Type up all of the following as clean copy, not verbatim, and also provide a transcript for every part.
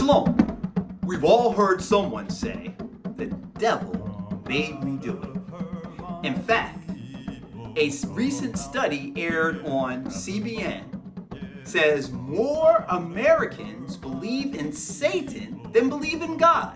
Shalom. We've all heard someone say, the devil made me do it. In fact, a recent study aired on CBN says more Americans believe in Satan than believe in God.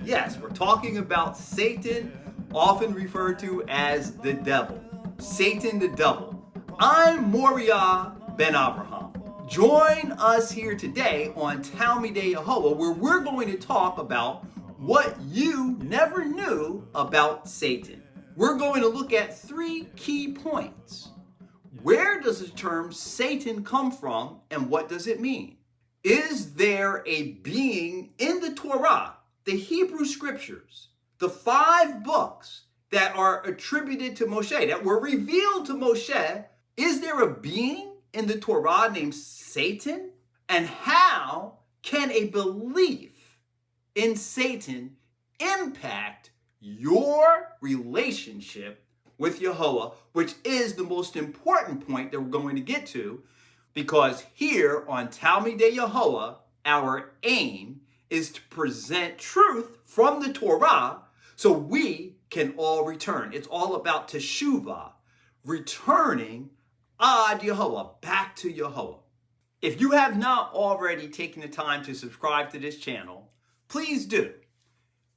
Yes, we're talking about Satan, often referred to as the devil. Satan the devil. I'm Moriah Ben Abraham. Join us here today on Talmidei Yehowah, where we're going to talk about what you never knew about Satan. We're going to look at 3 key points. Where does the term Satan come from, and what does it mean? Is there a being in the Torah, the Hebrew scriptures, the 5 books that are attributed to Moshe, that were revealed to Moshe? Is there a being in the Torah named Satan? And how can a belief in Satan impact your relationship with Yehowah, which is the most important point that we're going to get to, because here on Talmidei Yehowah, our aim is to present truth from the Torah so we can all return. It's all about teshuvah, returning ad Yehowah, back to Yehowah. If you have not already taken the time to subscribe to this channel, please do.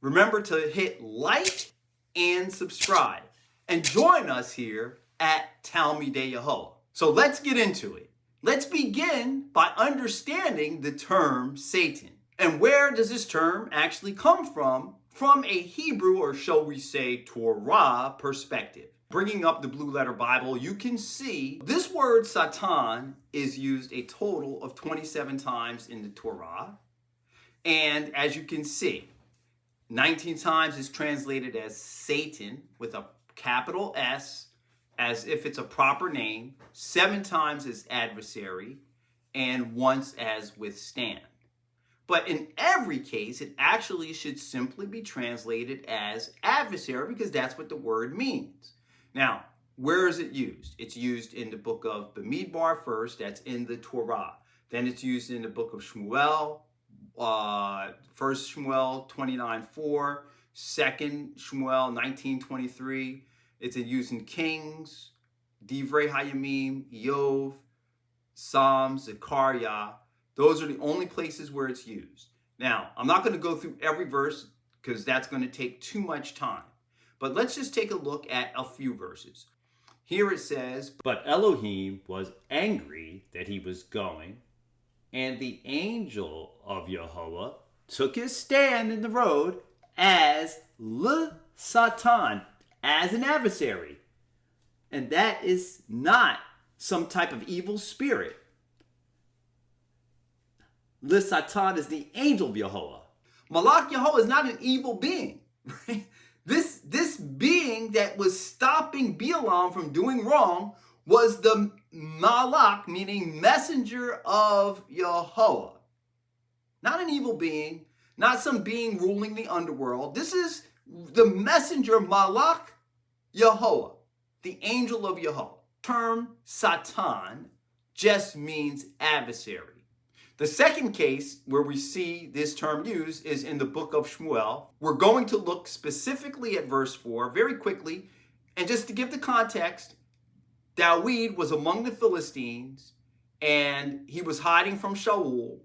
Remember to hit like and subscribe and join us here at Talmidei Yehowah. So let's get into it. Let's begin by understanding the term Satan. And where does this term actually come from? From a Hebrew, or shall we say Torah, perspective. Bringing up the Blue Letter Bible, you can see this word Satan is used a total of 27 times in the Torah. And as you can see, 19 times is translated as Satan with a capital S, as if it's a proper name. 7 times as adversary, and once as withstand. But in every case, it actually should simply be translated as adversary, because that's what the word means. Now, where is it used? It's used in the book of Bamidbar first, that's in the Torah. Then it's used in the book of Shmuel, 1 Shmuel 29:4, 2 Shmuel 19:23. It's used in Kings, Divrei Hayamim, Yov, Psalms, Zechariah. Those are the only places where it's used. Now, I'm not going to go through every verse because that's going to take too much time. But let's just take a look at a few verses. Here it says, "But Elohim was angry that he was going, and the angel of Yehowah took his stand in the road as Satan, as an adversary." And that is not some type of evil spirit. Satan is the angel of Yehowah. Malach Yehowah is not an evil being. Right? This being that was stopping Balaam from doing wrong was the Malach, meaning messenger of Yehowah. Not an evil being, not some being ruling the underworld. This is the messenger, Malach Yehowah, the angel of Yehowah. Term Satan just means adversary. The second case where we see this term used is in the book of Shmuel. We're going to look specifically at verse 4 very quickly. And just to give the context, Dawid was among the Philistines and he was hiding from Shaul.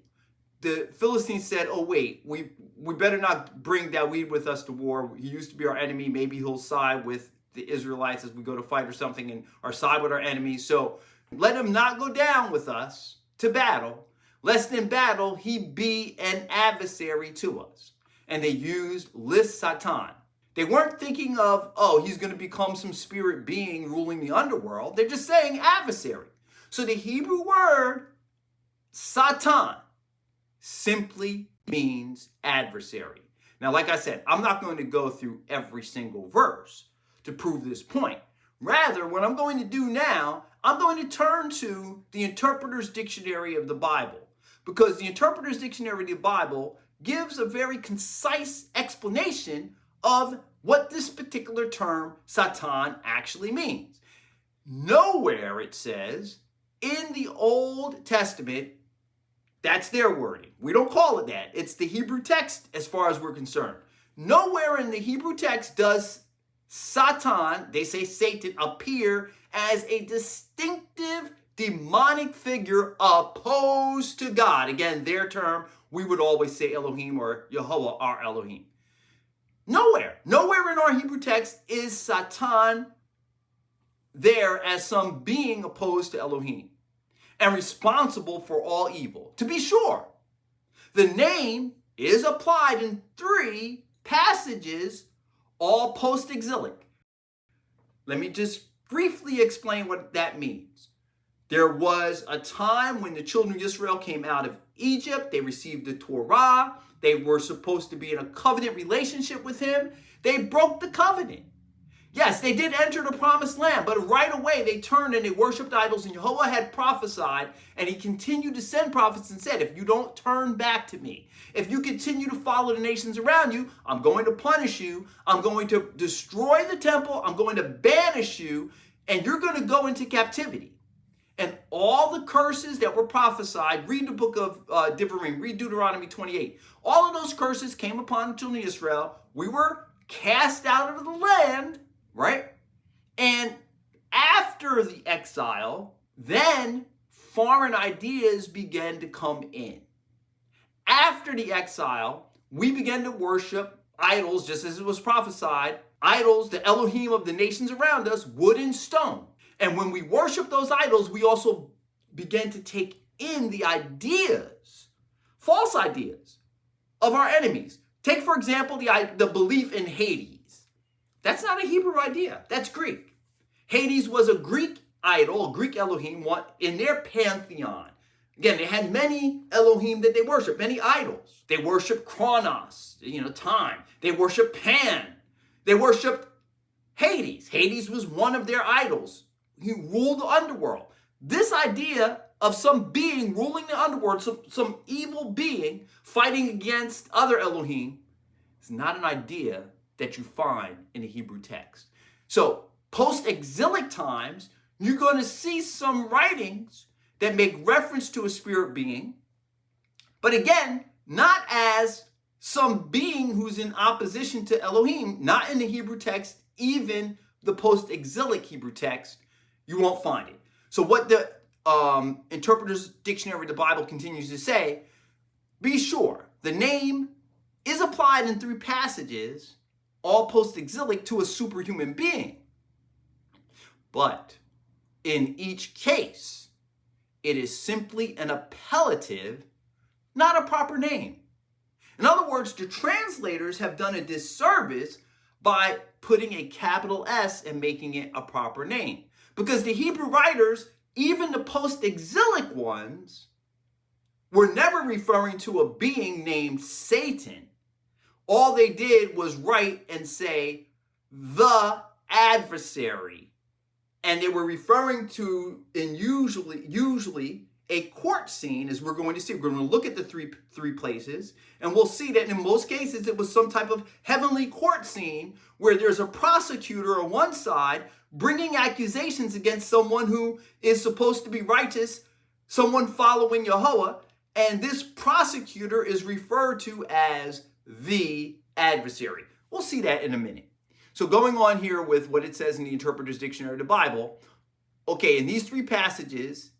The Philistines said, "Oh wait, we better not bring Dawid with us to war. He used to be our enemy. Maybe he'll side with the Israelites as we go to fight or something, and or side with our enemies. So let him not go down with us to battle, lest in battle he be an adversary to us." And they used Satan. They weren't thinking of, oh, he's going to become some spirit being ruling the underworld. They're just saying adversary. So the Hebrew word Satan simply means adversary. Now, like I said, I'm not going to go through every single verse to prove this point. Rather, what I'm going to do now, I'm going to turn to the Interpreter's Dictionary of the Bible, because the Interpreter's Dictionary of the Bible gives a very concise explanation of what this particular term Satan actually means. Nowhere it says in the Old Testament That's their wording. We don't call it that. It's the Hebrew text as far as we're concerned. Nowhere in the Hebrew text does Satan, they say Satan, appear as a distinctive demonic figure opposed to God. Again, their term, we would always say Elohim or Yehova, our Elohim. Nowhere in our Hebrew text is Satan there as some being opposed to Elohim and responsible for all evil. To be sure, the name is applied in 3 passages, all post-exilic. Let me just briefly explain what that means. There was a time when the children of Israel came out of Egypt. They received the Torah. They were supposed to be in a covenant relationship with him. They broke the covenant. Yes, they did enter the promised land, but right away they turned and they worshipped idols, and Yehova had prophesied, and he continued to send prophets and said, if you don't turn back to me, if you continue to follow the nations around you, I'm going to punish you. I'm going to destroy the temple. I'm going to banish you, and you're going to go into captivity. And all the curses that were prophesied, read the book of Devarim, read Deuteronomy 28. All of those curses came upon the children of Israel. We were cast out of the land, right? And after the exile, then foreign ideas began to come in. After the exile, we began to worship idols, just as it was prophesied, idols, the Elohim of the nations around us, wood and stone. And when we worship those idols, we also begin to take in the ideas, false ideas, of our enemies. Take, for example, the belief in Hades. That's not a Hebrew idea. That's Greek. Hades was a Greek idol, a Greek Elohim, in their pantheon. Again, they had many Elohim that they worshiped, many idols. They worshiped Kronos, time. They worshiped Pan. They worshiped Hades. Hades was one of their idols. He ruled the underworld. This idea of some being ruling the underworld, some evil being fighting against other Elohim, is not an idea that you find in the Hebrew text. So, post-exilic times, you're going to see some writings that make reference to a spirit being, but again, not as some being who's in opposition to Elohim, not in the Hebrew text, even the post-exilic Hebrew text. You won't find it. So what the Interpreter's Dictionary of the Bible continues to say, be sure the name is applied in 3 passages, all post-exilic, to a superhuman being. But in each case, it is simply an appellative, not a proper name. In other words, the translators have done a disservice by putting a capital S and making it a proper name. Because the Hebrew writers, even the post-exilic ones, were never referring to a being named Satan. All they did was write and say, the adversary. And they were referring to, and usually a court scene, as we're going to see. We're going to look at the three places, and we'll see that in most cases it was some type of heavenly court scene where there's a prosecutor on one side bringing accusations against someone who is supposed to be righteous, someone following Yehua, and this prosecutor is referred to as the adversary. We'll see that in a minute. So going on here with what it says in the Interpreter's Dictionary of the Bible, okay, in these 3 passages,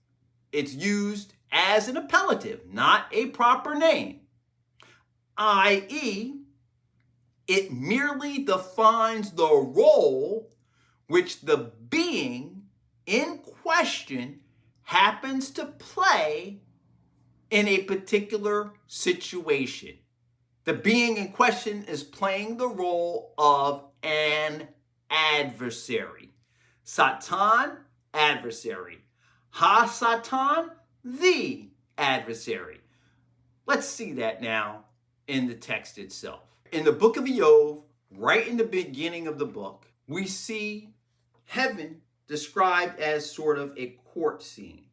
it's used as an appellative, not a proper name, i.e., it merely defines the role which the being in question happens to play in a particular situation. The being in question is playing the role of an adversary. Satan, adversary. Ha-Satan, the adversary. Let's see that now in the text itself. In the book of Yehova, right in the beginning of the book, we see heaven described as sort of a court scene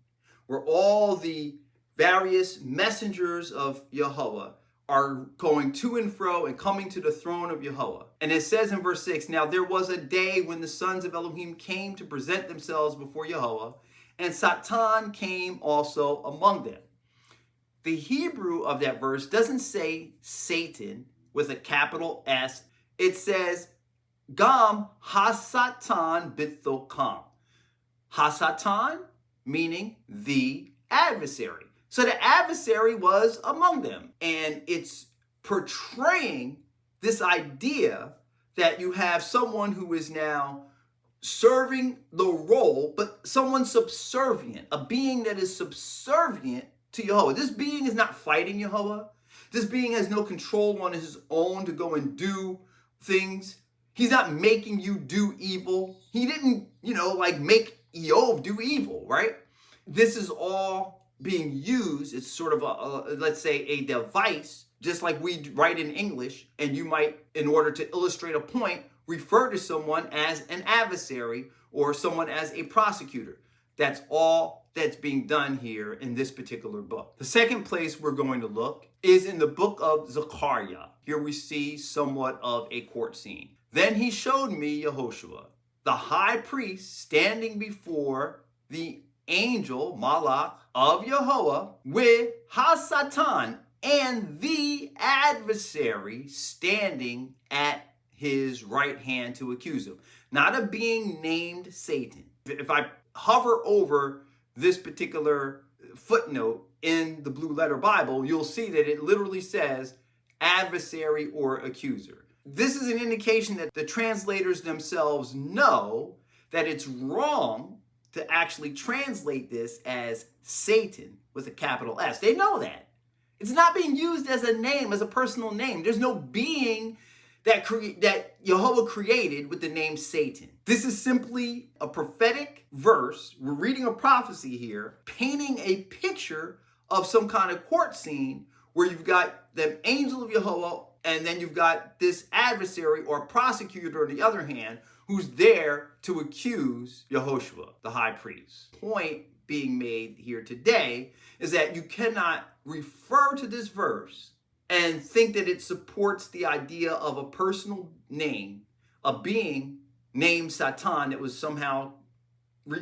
where all the various messengers of Yehova are going to and fro and coming to the throne of Yehova. And it says in verse 6, now there was a day when the sons of Elohim came to present themselves before Yehova, and Satan came also among them. The Hebrew of that verse doesn't say Satan with a capital S. It says Gam Hasatan Bithokam. Hasatan meaning the adversary. So the adversary was among them. And it's portraying this idea that you have someone who is now serving the role, but someone subservient, a being that is subservient to Yahweh. This being is not fighting Yahweh. This being has no control on his own to go and do things. He's not making you do evil. He didn't, like make Yahweh do evil, right? This is all being used. It's sort of let's say a device, just like we write in English, and you might, in order to illustrate a point, refer to someone as an adversary or someone as a prosecutor. That's all that's being done here in this particular book. The second place we're going to look is in the book of Zechariah. Here we see somewhat of a court scene. Then he showed me Yehoshua, the high priest, standing before the angel, Malach, of Yahweh, with Hasatan, and the adversary standing at his right hand to accuse him. Not a being named Satan. If I hover over this particular footnote in the Blue Letter Bible, you'll see that it literally says adversary or accuser. This is an indication that the translators themselves know that it's wrong to actually translate this as Satan with a capital S. They know that. It's not being used as a name, as a personal name. There's no being that Yehovah created with the name Satan. This is simply a prophetic verse. We're reading a prophecy here, painting a picture of some kind of court scene where you've got the angel of Yehovah, and then you've got this adversary or prosecutor on the other hand, who's there to accuse Yehoshua, the high priest. Point being made here today is that you cannot refer to this verse and think that it supports the idea of a personal name, a being named Satan that was somehow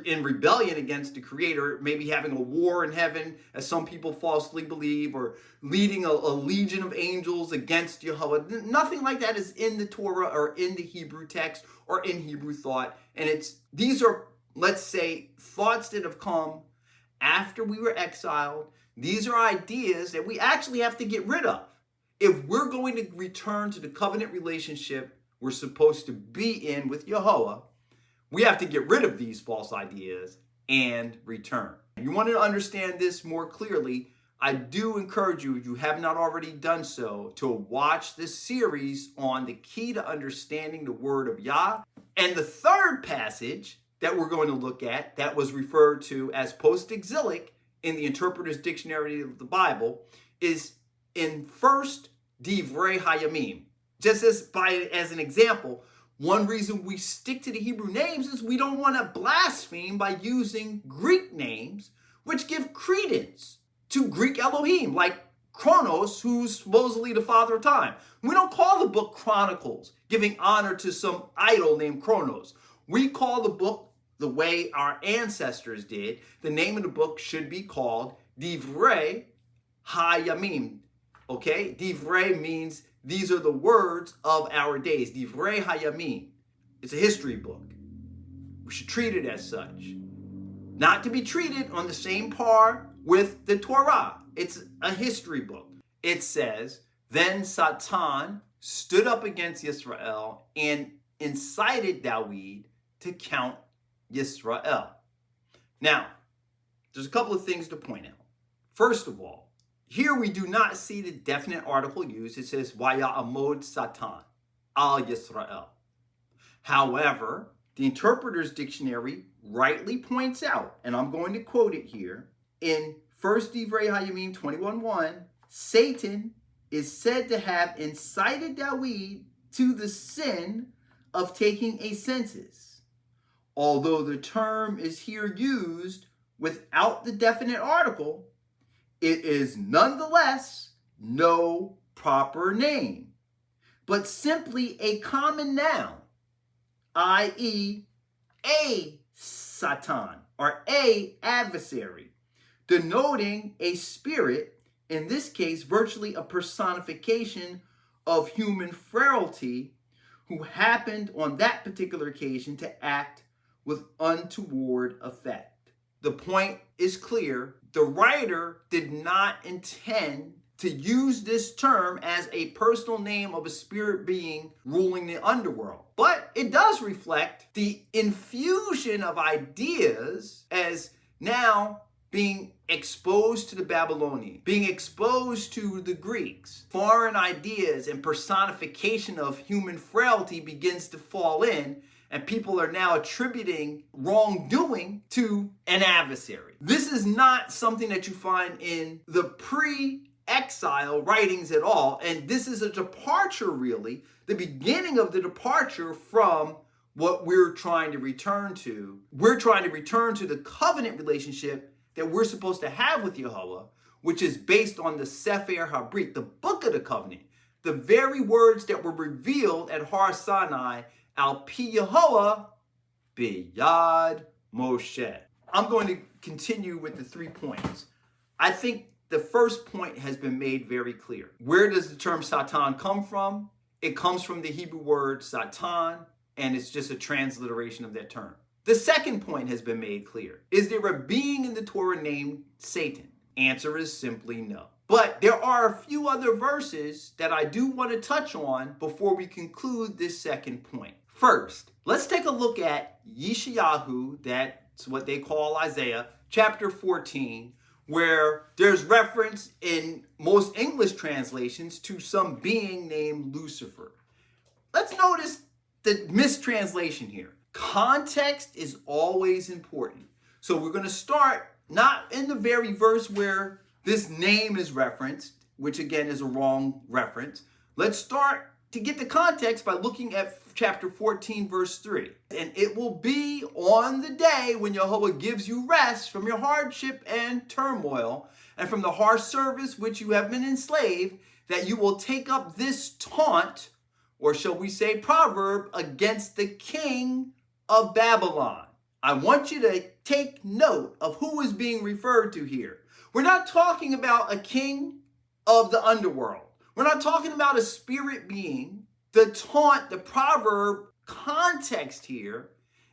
in rebellion against the Creator, maybe having a war in heaven, as some people falsely believe, or leading a legion of angels against Yahweh. Nothing like that is in the Torah or in the Hebrew text or in Hebrew thought. And these are, let's say, thoughts that have come after we were exiled. These are ideas that we actually have to get rid of. If we're going to return to the covenant relationship we're supposed to be in with Yahweh, we have to get rid of these false ideas and return. If you want to understand this more clearly, I do encourage you, if you have not already done so, to watch this series on the key to understanding the word of Yah. And the third passage that we're going to look at, that was referred to as post-exilic in the Interpreter's Dictionary of the Bible, is in 1st Divrei Hayamim. Just as an example, one reason we stick to the Hebrew names is we don't want to blaspheme by using Greek names, which give credence to Greek Elohim, like Chronos, who's supposedly the father of time. We don't call the book Chronicles, giving honor to some idol named Chronos. We call the book the way our ancestors did. The name of the book should be called Divrei Hayamim. Okay? Divrei means these are the words of our days. Divrei Hayamim. It's a history book. We should treat it as such. Not to be treated on the same par with the Torah. It's a history book. It says, then Satan stood up against Yisrael and incited Dawid to count Yisrael. Now, there's a couple of things to point out. First of all, here we do not see the definite article used. It says, Vaya'amod Satan al Yisrael. However, the Interpreter's Dictionary rightly points out, and I'm going to quote it here, in 1st Divrei Hayamim 21:1, Satan is said to have incited Dawid to the sin of taking a census. Although the term is here used without the definite article, it is nonetheless no proper name, but simply a common noun, i.e., a Satan, or a adversary, denoting a spirit in this case, virtually a personification of human frailty, who happened on that particular occasion to act with untoward effect. The point is clear. The writer did not intend to use this term as a personal name of a spirit being ruling the underworld. But it does reflect the infusion of ideas as now being exposed to the Babylonians, being exposed to the Greeks. Foreign ideas and personification of human frailty begins to fall in, and people are now attributing wrongdoing to an adversary. This is not something that you find in the pre-exile writings at all, and this is a departure, really, the beginning of the departure from what we're trying to return to. We're trying to return to the covenant relationship that we're supposed to have with Yahweh, which is based on the Sefer HaBrit, the book of the covenant, the very words that were revealed at Har Sinai, Al Pi Yahweh B'Yad Moshe. I'm going to continue with the 3 points. I think the first point has been made very clear. Where does the term Satan come from? It comes from the Hebrew word Satan, and it's just a transliteration of that term. The second point has been made clear. Is there a being in the Torah named Satan? Answer is simply no. But there are a few other verses that I do want to touch on before we conclude this second point. First, let's take a look at YHWH, that's what they call Isaiah, chapter 14, where there's reference in most English translations to some being named Lucifer. Let's notice the mistranslation here. Context is always important. So we're going to start not in the very verse where this name is referenced, which again is a wrong reference. Let's start to get the context by looking at chapter 14, verse 3. And it will be on the day when Yahweh gives you rest from your hardship and turmoil, and from the harsh service which you have been enslaved, that you will take up this taunt, or shall we say proverb, against the king of Babylon. I want you to take note of who is being referred to here. We're not talking about a king of the underworld. We're not talking about a spirit being. The taunt, the proverb context here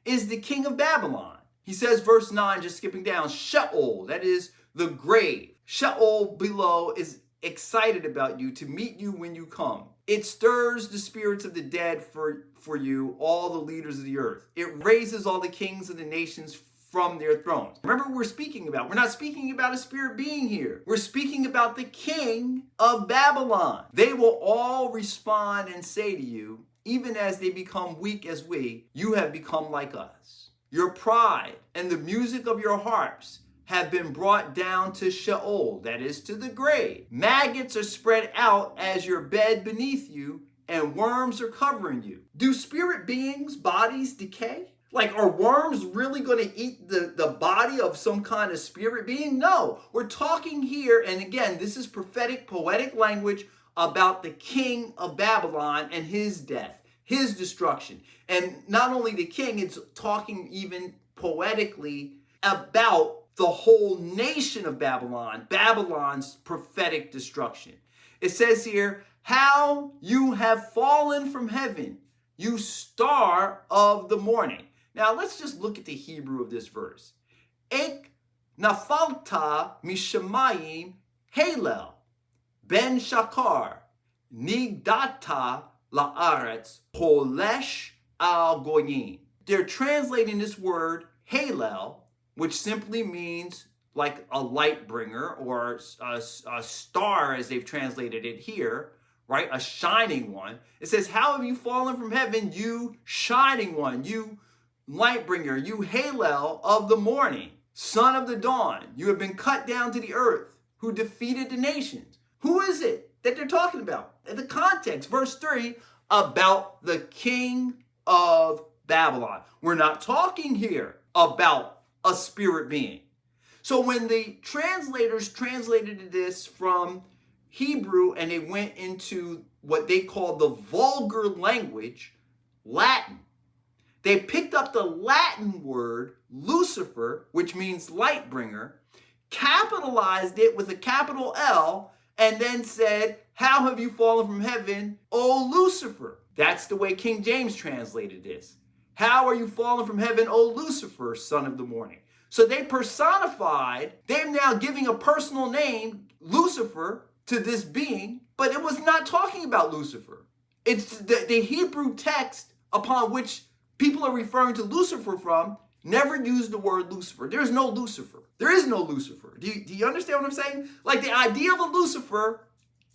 is the king of Babylon. He says, verse 9, just skipping down, Sheol, that is the grave. Sheol below is excited about you to meet you when you come. It stirs the spirits of the dead for you, all the leaders of the earth. It raises all the kings of the nations from their thrones. Remember what we're speaking about. We're not speaking about a spirit being here. We're speaking about the king of Babylon. They will all respond and say to you, even as they become weak as we, you have become like us. Your pride and the music of your harps have been brought down to Sheol, that is to the grave. Maggots are spread out as your bed beneath you, and worms are covering you. Do spirit beings' bodies decay? Like, are worms really going to eat the body of some kind of spirit being? No. We're talking here, and again, this is prophetic, poetic language about the king of Babylon and his death, his destruction. And not only the king, it's talking even poetically about the whole nation of Babylon, Babylon's prophetic destruction. It says here, how you have fallen from heaven, you star of the morning. Now let's just look at the Hebrew of this verse. Ek nafalta mishamayim halel ben shakar nigdata la'aretz holesh al goyim. They're translating this word halel, which simply means like a light bringer, or a star as they've translated it here, right? A shining one. It says, how have you fallen from heaven, you shining one, you light bringer, you Halel of the morning, son of the dawn. You have been cut down to the earth, who defeated the nations. Who is it that they're talking about? In the context, verse 3, about the king of Babylon. We're not talking here about a spirit being. So when the translators translated this from Hebrew and they went into what they call the vulgar language, Latin, they picked up the Latin word Lucifer, which means light bringer, capitalized it with a capital L, and then said, "How have you fallen from heaven, O Lucifer?" That's the way King James translated this. "How are you fallen from heaven, O Lucifer, son of the morning?" So they personified, they're now giving a personal name, Lucifer, to this being, but it was not talking about Lucifer. It's the Hebrew text upon which people are referring to Lucifer from never used the word Lucifer. There's no Lucifer. There is no Lucifer. Do you understand what I'm saying? Like, the idea of a Lucifer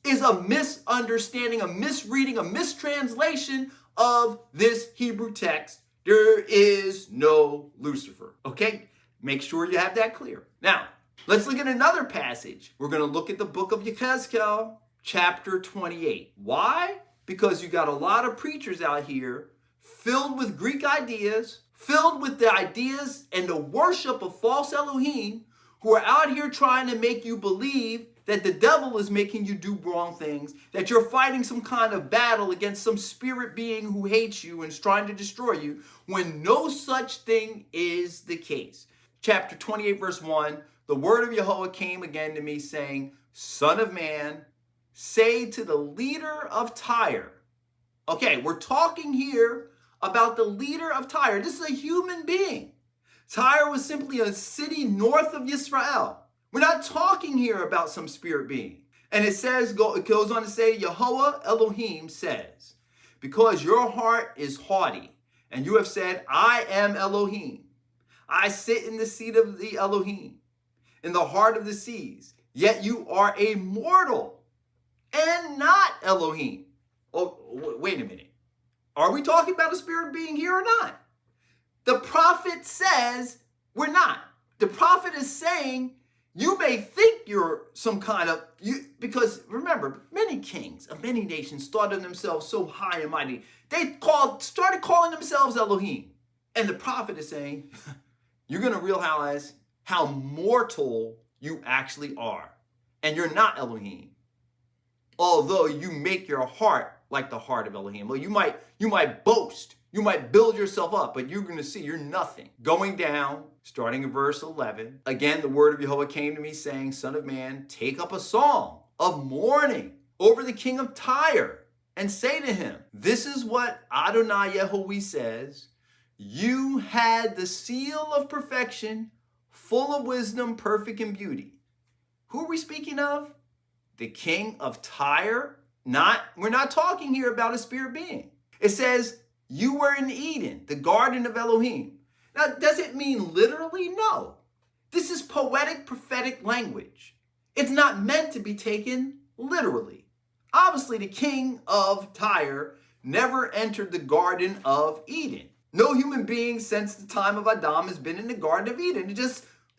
is a misunderstanding, a misreading, a mistranslation of this Hebrew text. There is no Lucifer. Okay? Make sure you have that clear. Now, let's look at another passage. We're going to look at the book of YHWH, chapter 28. Why? Because you got a lot of preachers out here filled with Greek ideas, filled with the ideas and the worship of false Elohim, who are out here trying to make you believe that the devil is making you do wrong things, that you're fighting some kind of battle against some spirit being who hates you and is trying to destroy you, when no such thing is the case. Chapter 28, verse 1, the word of Yehova came again to me, saying, "Son of man, say to the leader of Tyre." Okay, we're talking here about the leader of Tyre. This is a human being. Tyre was simply a city north of Israel. We're not talking here about some spirit being. And it says, it goes on to say, Yehova Elohim says, "Because your heart is haughty, and you have said, I am Elohim. I sit in the seat of the Elohim, in the heart of the seas. Yet you are a mortal and not Elohim." Oh, wait a minute. Are we talking about a spirit being here or not? The prophet says we're not. The prophet is saying, you may think you're some kind of, because remember, many kings of many nations thought of themselves so high and mighty. They started calling themselves Elohim. And the prophet is saying, you're going to realize how mortal you actually are. And you're not Elohim. Although you make your heart like the heart of Elohim. Well, you might boast. You might build yourself up, but you're going to see you're nothing. Going down, starting in verse 11. Again, the word of Yehova came to me, saying, "Son of man, take up a song of mourning over the king of Tyre, and say to him, this is what Adonai Yehowah says. You had the seal of perfection, full of wisdom, perfect in beauty." Who are we speaking of? The king of Tyre? We're not talking here about a spirit being. It says, you were in Eden, the garden of Elohim. Now, does it mean literally? No. This is poetic, prophetic language. It's not meant to be taken literally. Obviously, the king of Tyre never entered the garden of Eden. No human being since the time of Adam has been in the garden of Eden.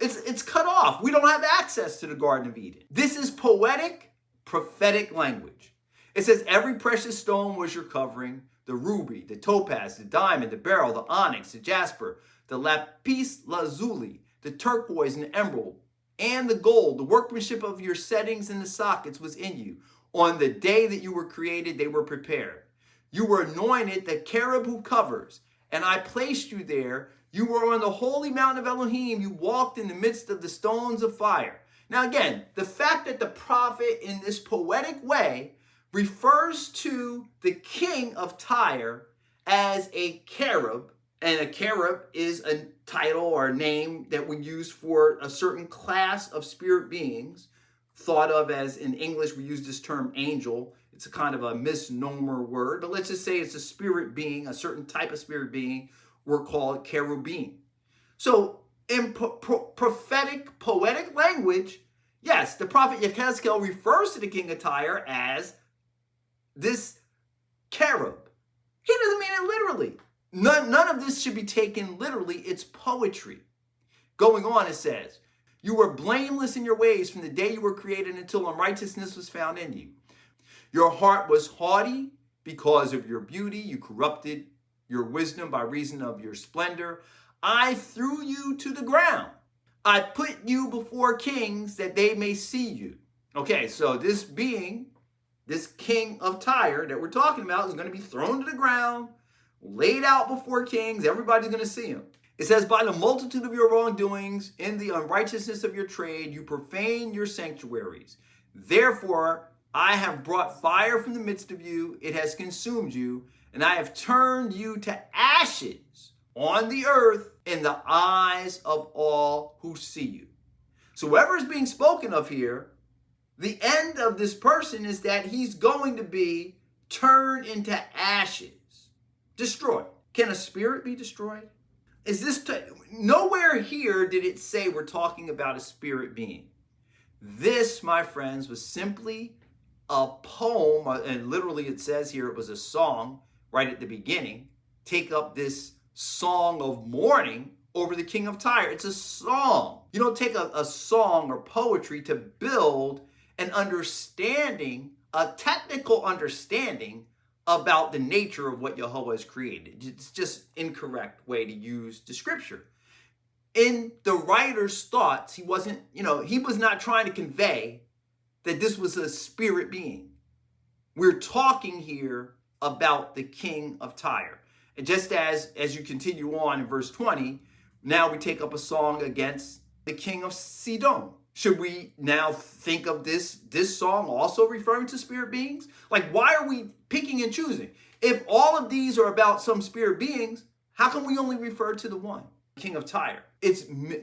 It's cut off. We don't have access to the garden of Eden. This is poetic, prophetic language. It says, every precious stone was your covering, the ruby, the topaz, the diamond, the beryl, the onyx, the jasper, the lapis lazuli, the turquoise and the emerald, and the gold. The workmanship of your settings and the sockets was in you. On the day that you were created, they were prepared. You were anointed, the cherub who covers, and I placed you there. You were on the holy mountain of Elohim. You walked in the midst of the stones of fire. Now again, the fact that the prophet in this poetic way refers to the king of Tyre as a cherub, and a cherub is a title or a name that we use for a certain class of spirit beings, thought of as, in English, we use this term angel. It's a kind of a misnomer word, but let's just say it's a spirit being, a certain type of spirit being. We're called cherubim. So in prophetic, poetic language, yes, the prophet YHWH refers to the king of Tyre as this cherub. He doesn't mean it literally. None of this should be taken literally. It's poetry. Going on, it says, you were blameless in your ways from the day you were created until unrighteousness was found in you. Your heart was haughty because of your beauty. You corrupted your wisdom by reason of your splendor. I threw you to the ground. I put you before kings that they may see you. Okay, so this being, this king of Tyre that we're talking about, is going to be thrown to the ground, laid out before kings. Everybody's going to see him. It says, by the multitude of your wrongdoings, in the unrighteousness of your trade, you profane your sanctuaries. Therefore, I have brought fire from the midst of you. It has consumed you, and I have turned you to ashes on the earth in the eyes of all who see you. So whoever is being spoken of here, the end of this person is that he's going to be turned into ashes, destroyed. Can a spirit be destroyed? Nowhere here did it say we're talking about a spirit being. This, my friends, was simply a poem, and literally it says here it was a song right at the beginning. Take up this song of mourning over the king of Tyre. It's a song. You don't take a song or poetry to build an understanding, a technical understanding about the nature of what Yahweh has created. It's just incorrect way to use the scripture. In the writer's thoughts, he was not trying to convey that this was a spirit being. We're talking here about the king of Tyre. And just as you continue on in verse 20, now we take up a song against the king of Sidon. Should we now think of this song also referring to spirit beings? Like, why are we picking and choosing? If all of these are about some spirit beings, how come we only refer to the one, king of Tyre?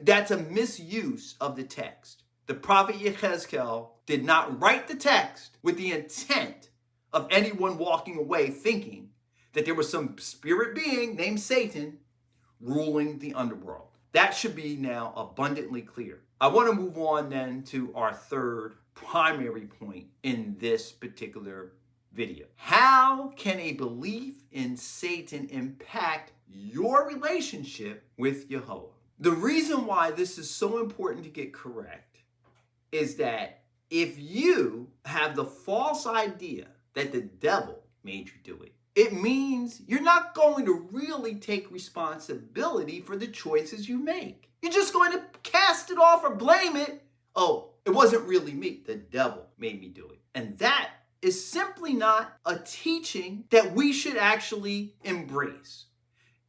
That's a misuse of the text. The prophet Yehezkel did not write the text with the intent of anyone walking away thinking that there was some spirit being named Satan ruling the underworld. That should be now abundantly clear. I want to move on then to our third primary point in this particular video. How can a belief in Satan impact your relationship with Yahweh? The reason why this is so important to get correct is that if you have the false idea that the devil made you do it, it means you're not going to really take responsibility for the choices you make. You're just going to cast it off or blame it. Oh, it wasn't really me. The devil made me do it. And that is simply not a teaching that we should actually embrace.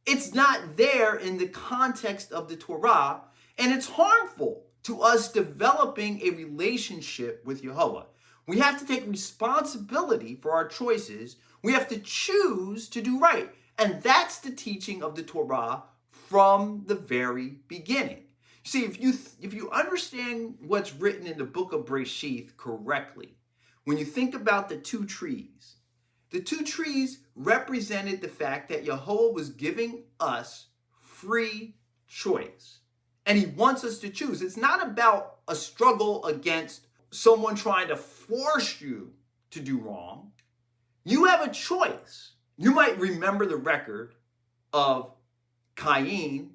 It's not there in the context of the Torah, and it's harmful to us developing a relationship with Yahweh. We have to take responsibility for our choices. We have to choose to do right. And that's the teaching of the Torah from the very beginning. See, if you understand what's written in the book of Breshith correctly, when you think about the two trees represented the fact that Yahweh was giving us free choice. And he wants us to choose. It's not about a struggle against someone trying to force you to do wrong. You have a choice. You might remember the record of Cain,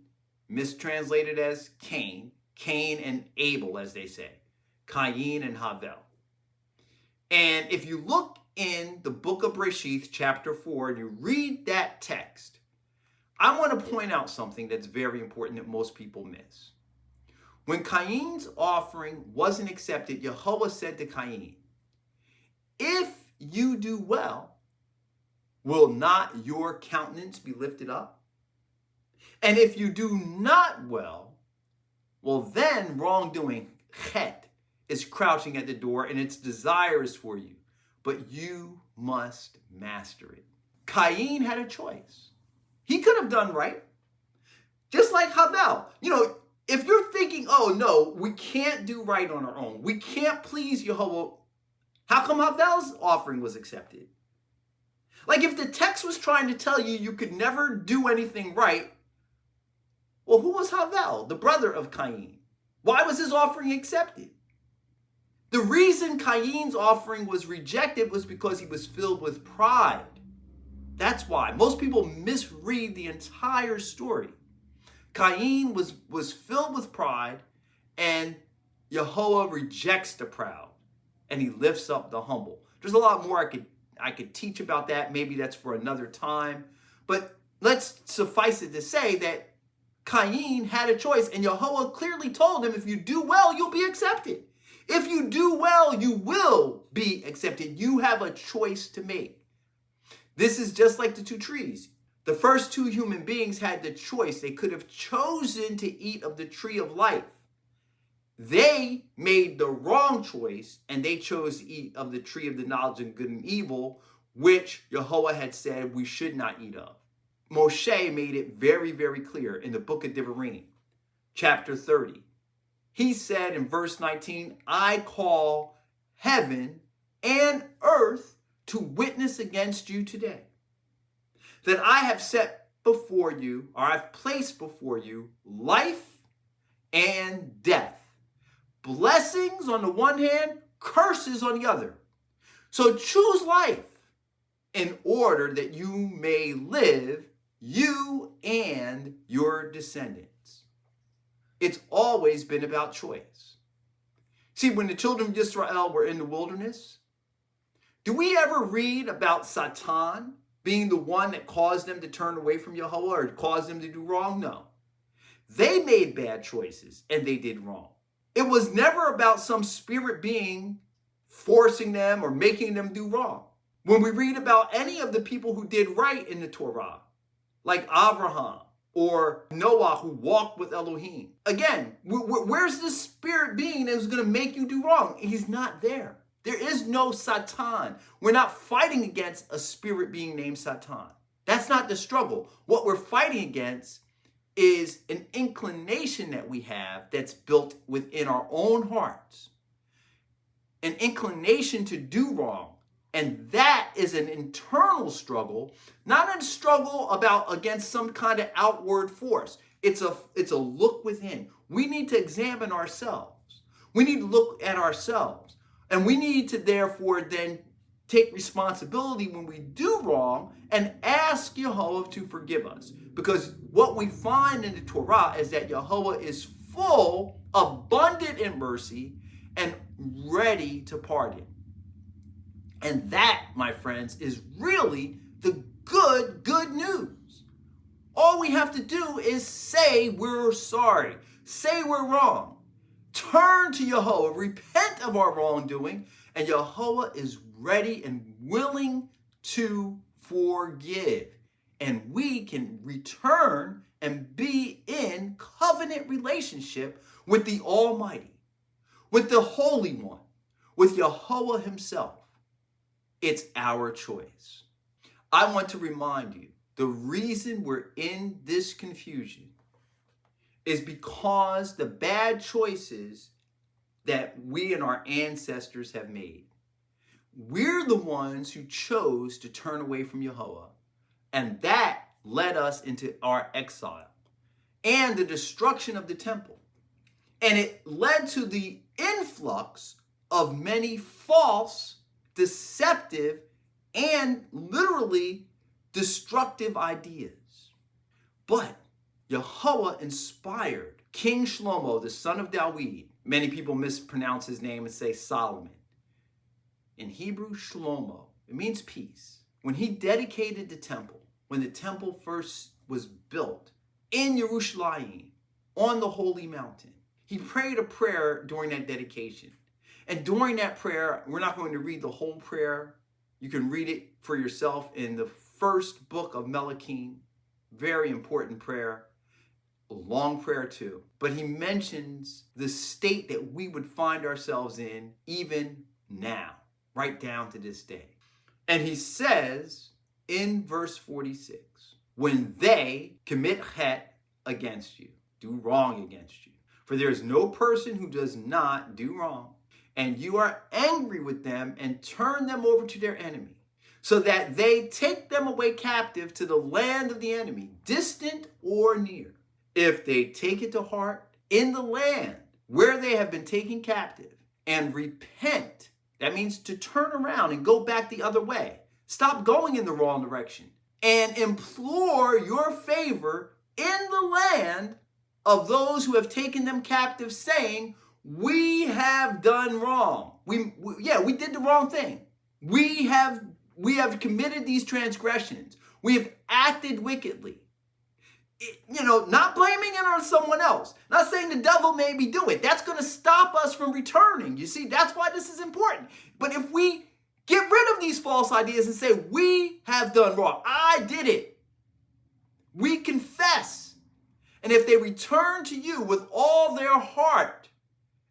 mistranslated as Cain and Abel, as they say. Cain and Havel. And if you look in the book of Breshith, chapter 4, and you read that text, I want to point out something that's very important that most people miss. When Cain's offering wasn't accepted, Yahweh said to Cain, if you do well, will not your countenance be lifted up? And if you do not well, then wrongdoing, chet, is crouching at the door and its desire is for you, but you must master it. Cain had a choice. He could have done right. Just like Havel. If you're thinking, oh no, we can't do right on our own, we can't please Yahweh, how come Havel's offering was accepted? Like, if the text was trying to tell you you could never do anything right, well, who was Havel, the brother of Cain? Why was his offering accepted? The reason Cain's offering was rejected was because he was filled with pride. That's why. Most people misread the entire story. Cain was filled with pride, and Yahweh rejects the proud, and he lifts up the humble. There's a lot more I could teach about that. Maybe that's for another time. But let's suffice it to say that Cain had a choice, and Yahweh clearly told him, if you do well, you'll be accepted. If you do well, you will be accepted. You have a choice to make. This is just like the two trees. The first two human beings had the choice. They could have chosen to eat of the tree of life. They made the wrong choice, and they chose to eat of the tree of the knowledge of good and evil, which Yehova had said we should not eat of. Moshe made it very, very clear in the book of Devarim, chapter 30. He said in verse 19, I call heaven and earth to witness against you today, that I have set before you, or I've placed before you, life and death. Blessings on the one hand, curses on the other. So choose life in order that you may live, you and your descendants. It's always been about choice. See, when the children of Israel were in the wilderness, do we ever read about Satan being the one that caused them to turn away from Yehova or caused them to do wrong? No. They made bad choices and they did wrong. It was never about some spirit being forcing them or making them do wrong. When we read about any of the people who did right in the Torah, like Abraham or Noah who walked with Elohim, again, where's this spirit being that was going to make you do wrong? He's not there. There is no Satan. We're not fighting against a spirit being named Satan. That's not the struggle. What we're fighting against is an inclination that we have that's built within our own hearts. An inclination to do wrong. And that is an internal struggle, not a struggle against some kind of outward force. It's a look within. We need to examine ourselves. We need to look at ourselves. And we need to therefore then take responsibility when we do wrong and ask Yehova to forgive us. Because what we find in the Torah is that Yehova is full, abundant in mercy, and ready to pardon. And that, my friends, is really the good news. All we have to do is say we're sorry, say we're wrong, turn to Yehova, repent of our wrongdoing, and Yehova is ready and willing to forgive. And we can return and be in covenant relationship with the Almighty, with the Holy One, with Yehova himself. It's our choice. I want to remind you, the reason we're in this confusion is because the bad choices that we and our ancestors have made. We're the ones who chose to turn away from Yehova, and that led us into our exile and the destruction of the temple. And it led to the influx of many false, deceptive, and literally destructive ideas. But Yehova inspired King Shlomo, the son of David. Many people mispronounce his name and say Solomon. In Hebrew, Shlomo, it means peace. When he dedicated the temple, when the temple first was built in Jerusalem, on the holy mountain, he prayed a prayer during that dedication. And during that prayer, we're not going to read the whole prayer. You can read it for yourself in the first book of Melachim. Very important prayer. A long prayer too. But he mentions the state that we would find ourselves in even now, right down to this day. And he says in verse 46, when they commit chet against you, do wrong against you. For there is no person who does not do wrong. And you are angry with them and turn them over to their enemy, so that they take them away captive to the land of the enemy, distant or near. If they take it to heart in the land where they have been taken captive and repent, that means to turn around and go back the other way. Stop going in the wrong direction and implore your favor in the land of those who have taken them captive, saying, we have done wrong. We did the wrong thing. We have committed these transgressions. We have acted wickedly. Not blaming it on someone else. Not saying the devil made me do it. That's going to stop us from returning. You see, that's why this is important. But if we get rid of these false ideas and say, we have done wrong, I did it, We confess. And if they return to you with all their heart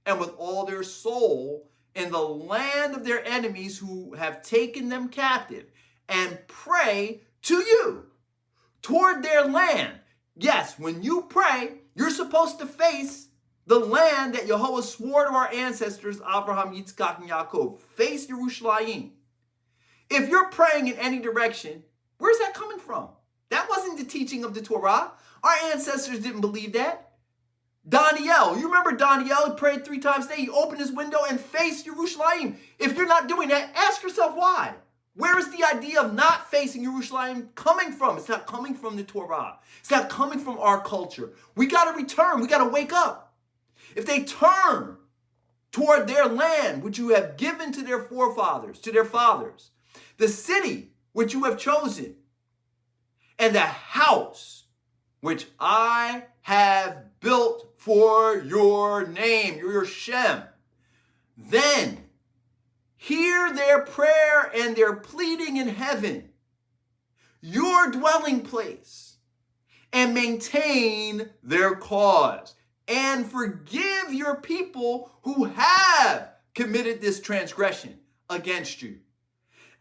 and with all their soul in the land of their enemies who have taken them captive, and pray to you toward their land. Yes, when you pray, you're supposed to face the land that Yehova swore to our ancestors, Abraham, Yitzchak, and Yaakov. Face Yerushalayim. If you're praying in any direction, where's that coming from? That wasn't the teaching of the Torah. Our ancestors didn't believe that. Daniel, you remember Daniel? He prayed 3 times a day. He opened his window and faced Yerushalayim. If you're not doing that, ask yourself why. Where is the idea of not facing Yerushalayim coming from? It's not coming from the Torah. It's not coming from our culture. We got to return. We got to wake up. If they turn toward their land, which you have given to their forefathers, to their fathers, the city which you have chosen, and the house which I have built for your name, your Shem, then hear their prayer and their pleading in heaven, your dwelling place, and maintain their cause, and forgive your people who have committed this transgression against you,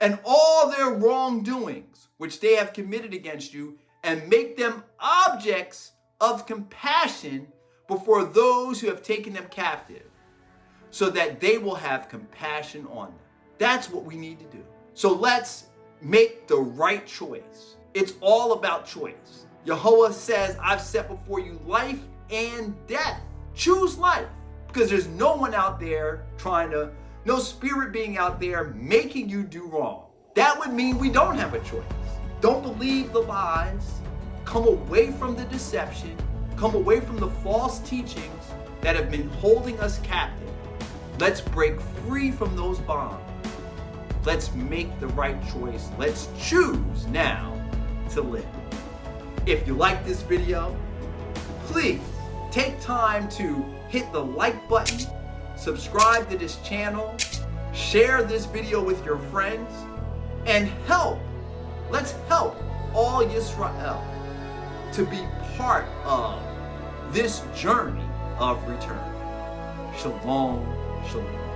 and all their wrongdoings which they have committed against you, and make them objects of compassion before those who have taken them captive, so that they will have compassion on them. That's what we need to do. So let's make the right choice. It's all about choice. Yehova says, I've set before you life and death. Choose life, because there's no one out there no spirit being out there making you do wrong. That would mean we don't have a choice. Don't believe the lies. Come away from the deception. Come away from the false teachings that have been holding us captive. Let's break free from those bonds. Let's make the right choice. Let's choose now to live. If you like this video, please take time to hit the like button, subscribe to this channel, share this video with your friends, and let's help all Yisrael to be part of this journey of return. Shalom, shalom.